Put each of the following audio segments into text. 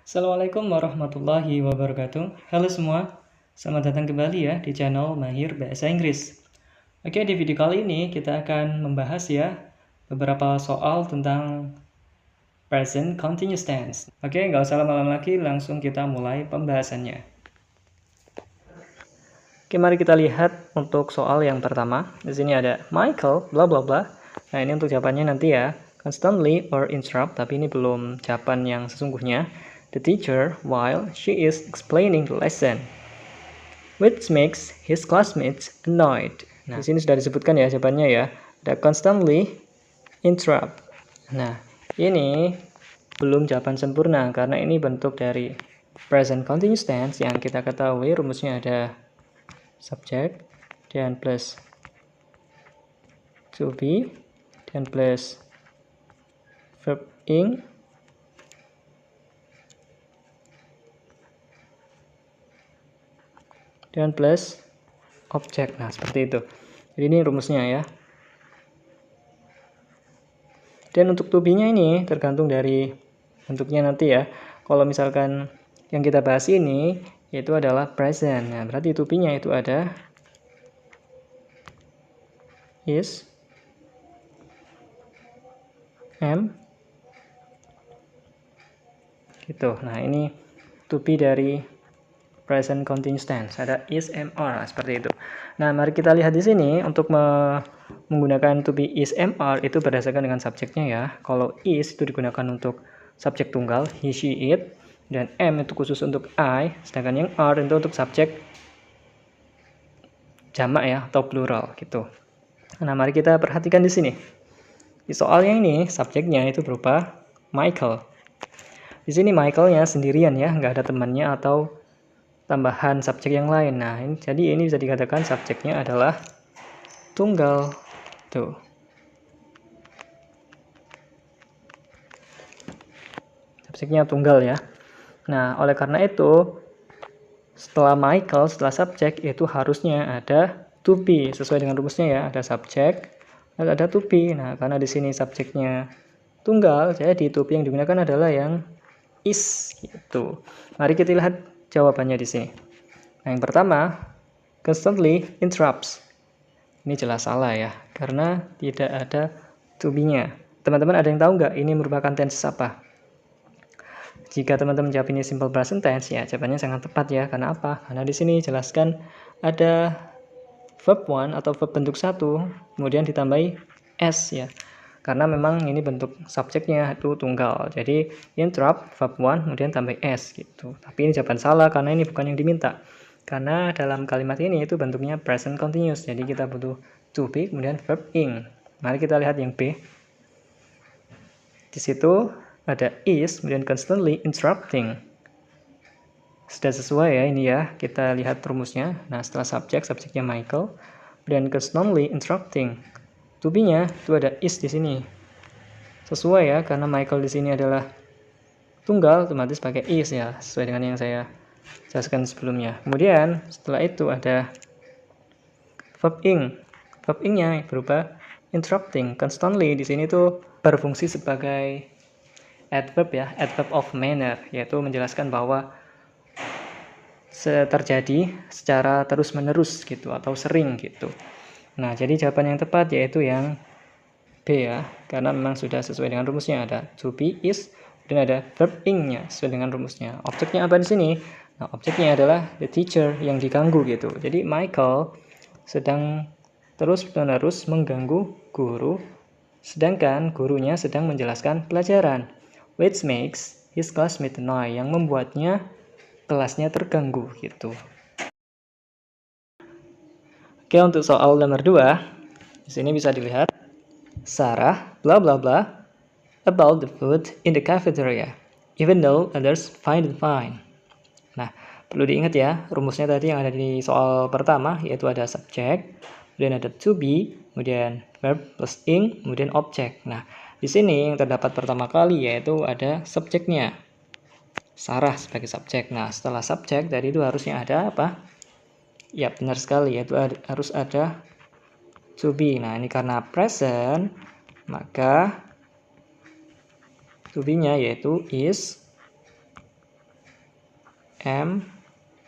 Assalamualaikum warahmatullahi wabarakatuh. Halo semua, selamat datang kembali ya di channel Mahir Bahasa Inggris. Oke, di video kali ini kita akan membahas ya beberapa soal tentang present continuous tense. Oke, nggak usah lama-lama lagi, langsung kita mulai pembahasannya. Oke, mari kita lihat untuk soal yang pertama. Di sini ada Michael, bla bla bla. Nah, ini untuk jawabannya nanti ya. Constantly or interrupt, tapi ini belum jawaban yang sesungguhnya. The teacher while she is explaining the lesson, which makes his classmates annoyed. Nah, di sini sudah disebutkan ya jawabannya ya. Ada constantly interrupt. Nah, ini belum jawaban sempurna karena ini bentuk dari present continuous tense yang kita ketahui rumusnya ada subject dan plus to be dan plus verb ing dan plus objek. Nah, seperti itu. Jadi ini rumusnya ya. Dan untuk to be-nya ini tergantung dari bentuknya nanti ya. Kalau misalkan yang kita bahas ini yaitu adalah present. Nah, berarti to be-nya itu ada is, am, gitu. Nah, ini to be dari present continuous tense. Ada is, am, are, seperti itu. Nah, mari kita lihat di sini untuk menggunakan to be, is, am, are itu berdasarkan dengan subjeknya ya. Kalau is itu digunakan untuk subjek tunggal, he, she, it, dan am itu khusus untuk I, sedangkan yang are itu untuk subjek jamak ya atau plural gitu. Nah, mari kita perhatikan di sini. Di soalnya ini subjeknya itu berupa Michael. Di sini Michaelnya sendirian ya, nggak ada temannya atau tambahan subjek yang lain. Nah, jadi ini bisa dikatakan subjeknya adalah tunggal. Tuh. Subjeknya tunggal ya. Nah, oleh karena itu setelah Michael, setelah subjek itu harusnya ada to be sesuai dengan rumusnya ya, ada subjek, lalu ada to be. Nah, karena di sini subjeknya tunggal, jadi to be yang digunakan adalah yang is gitu. Mari kita lihat jawabannya di sini. Nah, yang pertama, constantly interrupts. Ini jelas salah ya, karena tidak ada to be-nya. Teman-teman ada yang tahu nggak ini merupakan tense apa? Jika teman-teman jawab ini simple present tense, ya jawabannya sangat tepat ya. Karena apa? Karena di sini jelaskan ada verb one atau verb bentuk satu, kemudian ditambahi s ya. Karena memang ini bentuk subjeknya itu tunggal. Jadi interrupt verb one kemudian tambah s gitu. Tapi ini jawaban salah karena ini bukan yang diminta. Karena dalam kalimat ini itu bentuknya present continuous. Jadi kita butuh to be kemudian verb ing. Mari kita lihat yang B. Di situ ada is kemudian constantly interrupting. Sudah sesuai ya ini ya. Kita lihat rumusnya. Nah, setelah subjek, subjeknya Michael dan constantly interrupting. To be-nya itu ada is di sini. Sesuai ya, karena Michael di sini adalah tunggal, otomatis pakai is ya, sesuai dengan yang saya jelaskan sebelumnya. Kemudian setelah itu ada verb ing. Verb ing-nya berupa interrupting. Constantly di sini tuh berfungsi sebagai adverb ya, adverb of manner, yaitu menjelaskan bahwa terjadi secara terus-menerus gitu atau sering gitu. Nah, jadi jawaban yang tepat yaitu yang B ya, karena memang sudah sesuai dengan rumusnya, ada to be, is, dan ada verb ing-nya sesuai dengan rumusnya. Objeknya apa di sini? Nah, objeknya adalah the teacher yang diganggu gitu. Jadi Michael sedang terus-menerus mengganggu guru, sedangkan gurunya sedang menjelaskan pelajaran, which makes his classmate annoyed, yang membuatnya kelasnya terganggu gitu. Oke, untuk soal nomor 2, di sini bisa dilihat Sarah bla bla bla about the food in the cafeteria, even though others find it fine. Nah, perlu diingat ya, rumusnya tadi yang ada di soal pertama yaitu ada subject, kemudian ada to be, kemudian verb plus ing, kemudian objek. Nah, di sini yang terdapat pertama kali yaitu ada subjeknya. Sarah sebagai subjek. Nah, setelah subjek tadi itu harusnya ada apa? Ya, benar sekali, yaitu harus ada to be. Nah, ini karena present, maka to be-nya yaitu is, M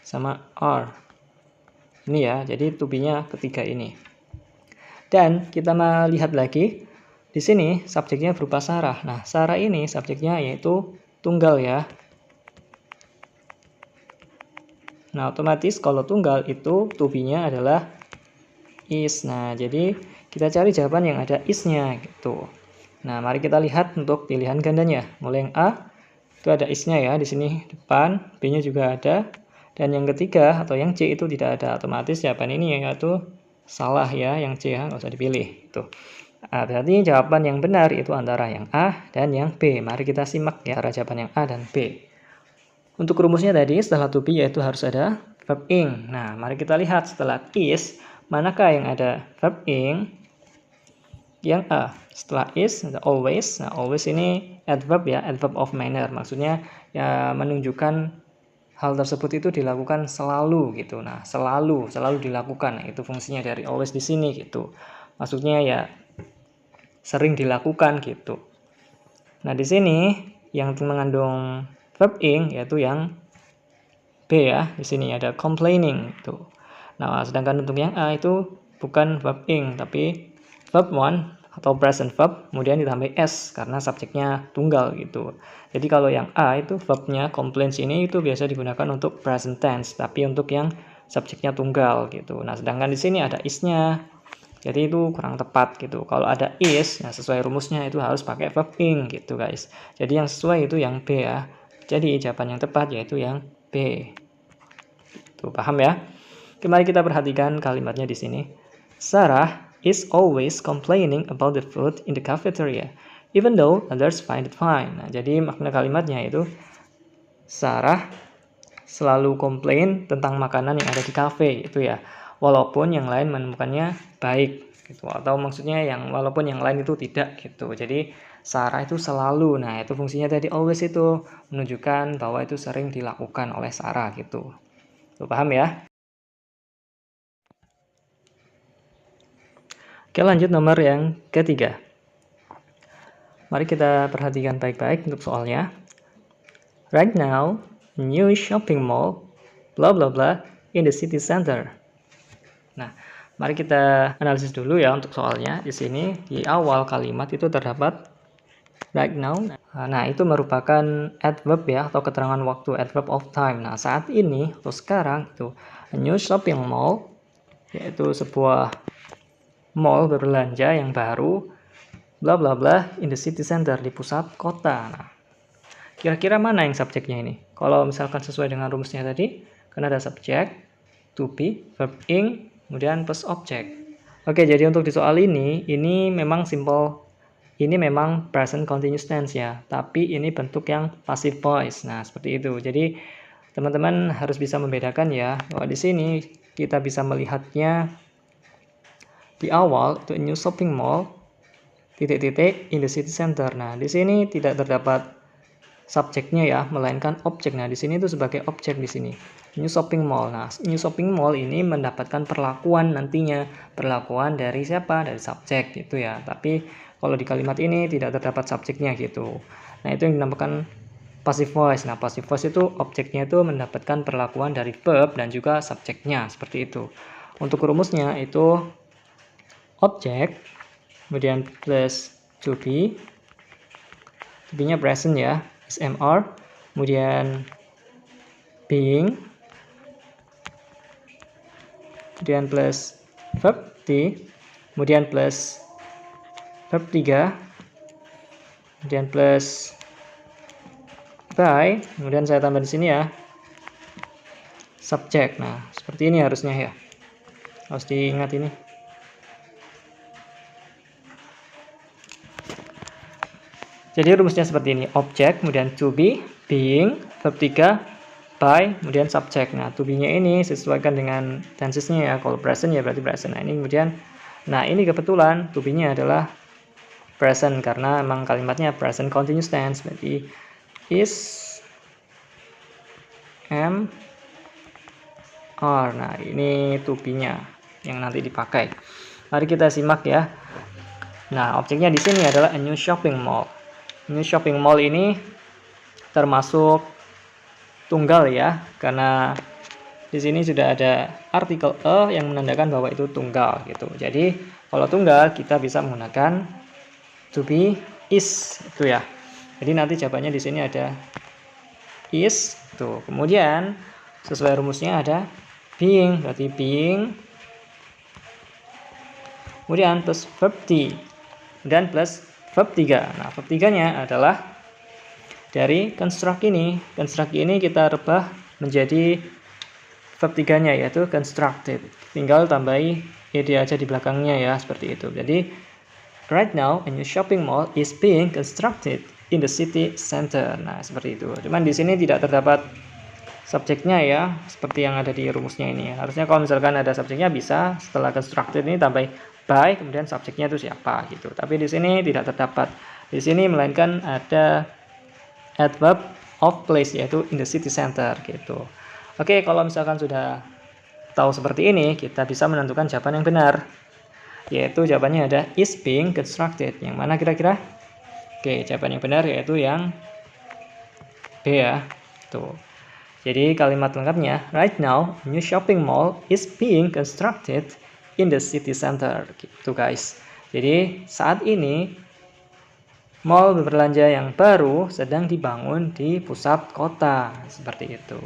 sama R. Ini ya, jadi to be-nya ketiga ini. Dan kita melihat lagi, di sini subjeknya berupa Sarah. Nah, Sarah ini subjeknya yaitu tunggal ya. Nah, otomatis kalau tunggal itu to be-nya adalah is. Nah, jadi kita cari jawaban yang ada is-nya gitu. Nah, mari kita lihat untuk pilihan gandanya. Mulai yang A, itu ada is-nya ya, di sini depan, B-nya juga ada. Dan yang ketiga atau yang C itu tidak ada. Otomatis jawaban ini yaitu salah ya, yang C ya, nggak usah dipilih. Itu. Nah, berarti jawaban yang benar itu antara yang A dan yang B. Mari kita simak ya jawaban yang A dan B. Untuk rumusnya tadi setelah to be yaitu harus ada verb ing. Nah, mari kita lihat setelah is, manakah yang ada verb ing? Yang A. Setelah is ada always. Nah, always ini adverb ya, adverb of manner. Maksudnya ya menunjukkan hal tersebut itu dilakukan selalu gitu. Nah, selalu dilakukan. Nah, itu fungsinya dari always di sini gitu. Maksudnya ya sering dilakukan gitu. Nah, di sini yang mengandung verb ing yaitu yang B ya. Di sini ada complaining itu. Nah, sedangkan untuk yang A itu bukan verb ing tapi verb one atau present verb kemudian ditambah s karena subjeknya tunggal gitu. Jadi kalau yang A itu verbnya complains ini itu biasa digunakan untuk present tense, tapi untuk yang subjeknya tunggal gitu. Nah, sedangkan di sini ada is-nya. Jadi itu kurang tepat gitu. Kalau ada is, nah sesuai rumusnya itu harus pakai verb ing gitu guys. Jadi yang sesuai itu yang B ya. Jadi jawaban yang tepat yaitu yang B. Tuh, paham ya? Oke, mari kita perhatikan kalimatnya di sini. Sarah is always complaining about the food in the cafeteria, even though others find it fine. Nah, jadi makna kalimatnya itu Sarah selalu komplain tentang makanan yang ada di kafe itu ya. Walaupun yang lain menemukannya baik gitu, atau maksudnya yang walaupun yang lain itu tidak gitu. Jadi Sarah itu selalu, nah itu fungsinya tadi always itu menunjukkan bahwa itu sering dilakukan oleh Sarah gitu. Tuh, paham ya? Oke, lanjut nomor yang ketiga. Mari kita perhatikan baik-baik untuk soalnya. Right now, a new shopping mall blah blah blah in the city center. Nah, mari kita analisis dulu ya untuk soalnya. Di sini di awal kalimat itu terdapat right now. Nah, itu merupakan adverb ya atau keterangan waktu, adverb of time. Nah, saat ini atau sekarang itu a new shopping mall yaitu sebuah mall berbelanja yang baru bla bla bla in the city center di pusat kota. Nah, kira-kira mana yang subjeknya ini? Kalau misalkan sesuai dengan rumusnya tadi, kan ada subjek, to be, verb ing, kemudian plus objek. Oke, jadi untuk di soal ini memang simple. Ini memang present continuous tense ya, tapi ini bentuk yang passive voice. Nah, seperti itu. Jadi, teman-teman harus bisa membedakan ya, bahwa di sini kita bisa melihatnya di awal itu new shopping mall titik-titik in the city center. Nah, di sini tidak terdapat subjeknya ya, melainkan objek. Nah, di sini itu sebagai objek di sini. New shopping mall. Nah, new shopping mall ini mendapatkan perlakuan nantinya. Perlakuan dari siapa? Dari subjek gitu ya. Tapi kalau di kalimat ini tidak terdapat subjeknya gitu. Nah, itu yang dinamakan passive voice. Nah, passive voice itu objeknya itu mendapatkan perlakuan dari verb dan juga subjeknya seperti itu. Untuk rumusnya itu objek kemudian plus to be. To be-nya present ya. SMR, kemudian being, kemudian plus verb T, kemudian plus verb 3, kemudian plus by, kemudian saya tambah di sini ya subjek. Nah, seperti ini harusnya ya, harus diingat ini. Jadi rumusnya seperti ini, objek, kemudian to be, being, verb 3, by, kemudian subjek. Nah, to be-nya ini sesuaikan dengan tenses-nya ya. Kalau present ya berarti present. Nah, ini kemudian, nah ini kebetulan to be-nya adalah present karena memang kalimatnya present continuous tense. Berarti is, am, are. Nah, ini to be-nya yang nanti dipakai. Mari kita simak ya. Nah, objeknya di sini adalah a new shopping mall. New shopping mall ini termasuk tunggal ya, karena di sini sudah ada artikel a yang menandakan bahwa itu tunggal gitu. Jadi kalau tunggal kita bisa menggunakan to be is itu ya. Jadi nanti jawabannya di sini ada is tuh. Kemudian sesuai rumusnya ada being, berarti being. Kemudian plus verb d dan plus verb 3. Nah, verb 3-nya adalah dari construct ini. Construct ini kita rubah menjadi verb 3-nya yaitu constructed. Tinggal tambahi ed aja di belakangnya ya, seperti itu. Jadi right now a new shopping mall is being constructed in the city center. Nah, seperti itu. Cuman di sini tidak terdapat subjeknya ya, seperti yang ada di rumusnya ini. Harusnya kalau misalkan ada subjeknya bisa setelah constructed ini tambah by, kemudian subjeknya itu siapa gitu. Tapi di sini tidak terdapat. Di sini melainkan ada adverb of place yaitu in the city center gitu. Oke, kalau misalkan sudah tahu seperti ini, kita bisa menentukan jawaban yang benar. Yaitu jawabannya ada is being constructed. Yang mana kira-kira? Oke, jawaban yang benar yaitu yang B ya. Tuh. Jadi kalimat lengkapnya, right now a new shopping mall is being constructed in the city center. Gitu guys. Jadi saat ini mall berbelanja yang baru sedang dibangun di pusat kota. Seperti itu.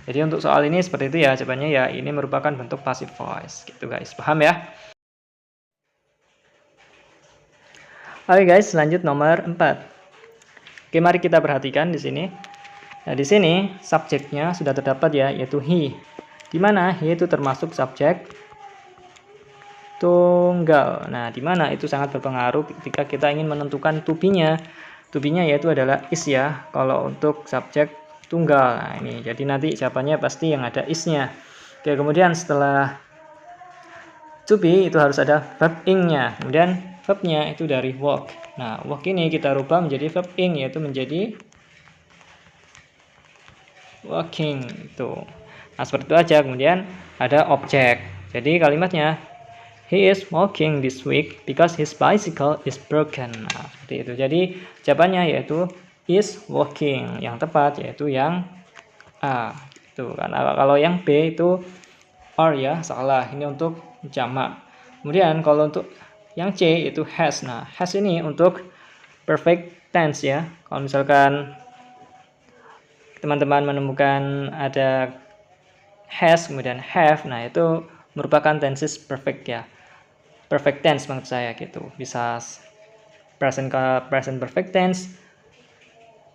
Jadi untuk soal ini seperti itu ya, jawabannya ya ini merupakan bentuk passive voice. Gitu guys, paham ya? Oke guys, lanjut nomor 4. Oke, mari kita perhatikan di sini. Nah, di sini subjeknya sudah terdapat ya, yaitu he. Di mana he itu termasuk subjek tunggal. Nah, di mana itu sangat berpengaruh ketika kita ingin menentukan to be-nya. To be-nya yaitu adalah is ya, kalau untuk subjek tunggal. Nah, ini jadi nanti jawabannya pasti yang ada is-nya. Oke, kemudian setelah to be itu harus ada verb ing-nya. Kemudian verb-nya itu dari walk. Nah, walk ini kita rubah menjadi verb ing, yaitu menjadi walking itu. Nah, seperti itu aja. Kemudian ada objek. Jadi kalimatnya he is walking this week because his bicycle is broken. Nah, seperti itu. Jadi jawabannya yaitu is walking. Yang tepat yaitu yang A. Itu karena kalau yang B itu are ya, salah. Ini untuk jamak. Kemudian kalau untuk yang C itu has. Nah, has ini untuk perfect tense ya. Kalau misalkan teman-teman menemukan ada has kemudian have, nah itu merupakan tenses perfect ya, perfect tense maksud saya gitu. Bisa present perfect tense,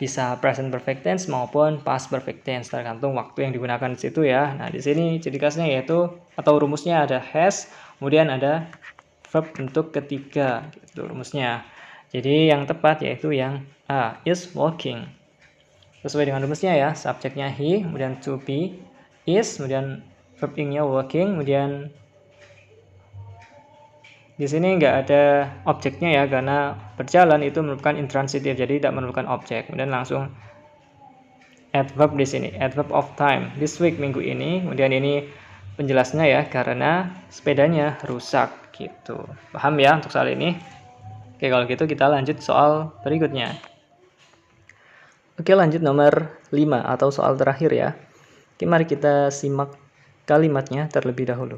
bisa present perfect tense maupun past perfect tense, tergantung waktu yang digunakan di situ ya. Nah, di sini ciri khasnya yaitu atau rumusnya ada has, kemudian ada verb bentuk ketiga gitu rumusnya. Jadi yang tepat yaitu yang A, is walking. Sesuai dengan rumusnya ya, subjeknya he, kemudian to be, is, kemudian verb ing-nya walking, kemudian di sini nggak ada objeknya ya, karena berjalan itu merupakan intransitif, jadi tidak memerlukan objek. Kemudian langsung adverb di sini, adverb of time, this week, minggu ini. Kemudian ini penjelasnya ya, karena sepedanya rusak gitu. Paham ya untuk soal ini? Oke, kalau gitu kita lanjut soal berikutnya. Oke, lanjut nomor 5 atau soal terakhir ya. Oke, mari kita simak kalimatnya terlebih dahulu.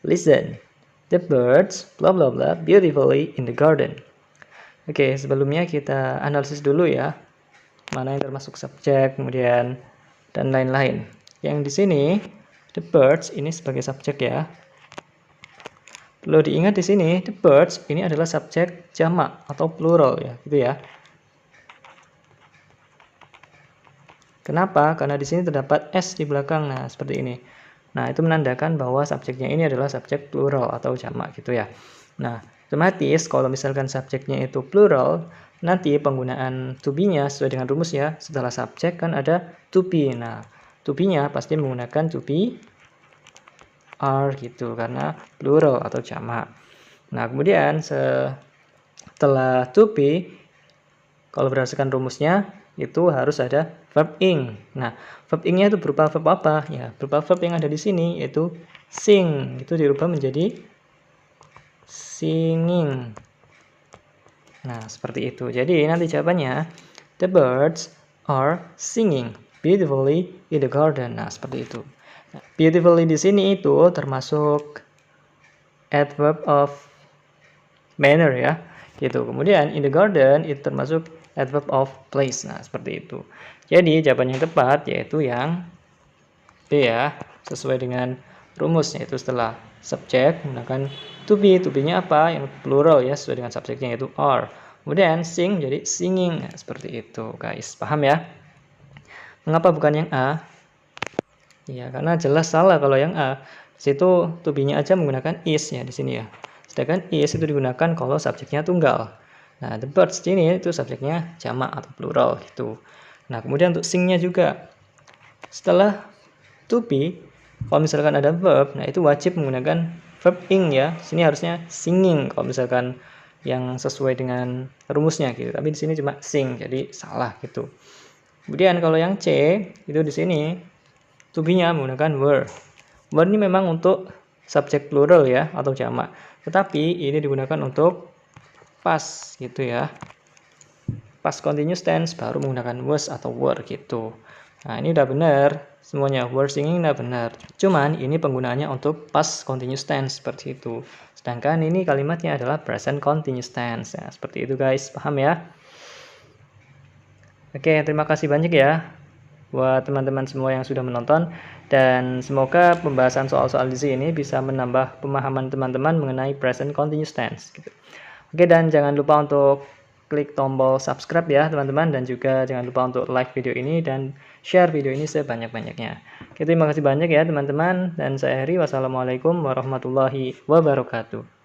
Listen, the birds blah blah blah beautifully in the garden. Oke, sebelumnya kita analisis dulu ya. Mana yang termasuk subjek, kemudian dan lain-lain. Yang di sini the birds ini sebagai subjek ya. Perlu diingat di sini the birds ini adalah subjek jamak atau plural ya, gitu ya. Kenapa? Karena di sini terdapat s di belakang. Nah, seperti ini. Nah, itu menandakan bahwa subjeknya ini adalah subjek plural atau jamak gitu ya. Nah, otomatis kalau misalkan subjeknya itu plural, nanti penggunaan to be-nya sesuai dengan rumus ya. Setelah subjek kan ada to be. Nah, to be-nya pasti menggunakan to be are gitu karena plural atau jamak. Nah, kemudian setelah to be, kalau berdasarkan rumusnya itu harus ada verb ing. Nah, verb ing-nya itu berupa verb apa? Ya, berupa verb yang ada di sini yaitu sing. Itu dirubah menjadi singing. Nah, seperti itu. Jadi nanti jawabannya the birds are singing beautifully in the garden. Nah, seperti itu. Nah, beautifully di sini itu termasuk adverb of manner ya. Gitu. Kemudian in the garden itu termasuk adverb of place. Nah, seperti itu. Jadi jawaban yang tepat yaitu yang B ya, sesuai dengan rumus yaitu setelah subjek menggunakan to be. To be-nya apa? Yang plural ya, sesuai dengan subjeknya yaitu are. Kemudian sing jadi singing. Nah, seperti itu, guys. Paham ya? Mengapa bukan yang A? Ya, karena jelas salah kalau yang A. Di situ to be-nya aja menggunakan is ya di sini ya. Sedangkan is itu digunakan kalau subjeknya tunggal. Nah, the birds ini itu subjeknya jamak atau plural gitu. Nah, kemudian untuk sing-nya juga. Setelah to be, kalau misalkan ada verb, nah itu wajib menggunakan verb ing ya. Sini harusnya singing kalau misalkan yang sesuai dengan rumusnya gitu. Tapi di sini cuma sing, jadi salah gitu. Kemudian kalau yang C itu di sini to be-nya menggunakan were. Were ini memang untuk subjek plural ya atau jamak. Tetapi ini digunakan untuk past gitu ya. Past continuous tense baru menggunakan was atau were gitu. Nah, ini udah benar. Semuanya were singing udah benar. Cuman ini penggunaannya untuk past continuous tense seperti itu. Sedangkan ini kalimatnya adalah present continuous tense. Nah, seperti itu guys. Paham ya? Oke, terima kasih banyak ya buat teman-teman semua yang sudah menonton, dan semoga pembahasan soal-soal di sini bisa menambah pemahaman teman-teman mengenai present continuous tense gitu. Oke, dan jangan lupa untuk klik tombol subscribe ya teman-teman, dan juga jangan lupa untuk like video ini dan share video ini sebanyak-banyaknya. Oke, terima kasih banyak ya teman-teman, dan saya Heri. Wassalamualaikum warahmatullahi wabarakatuh.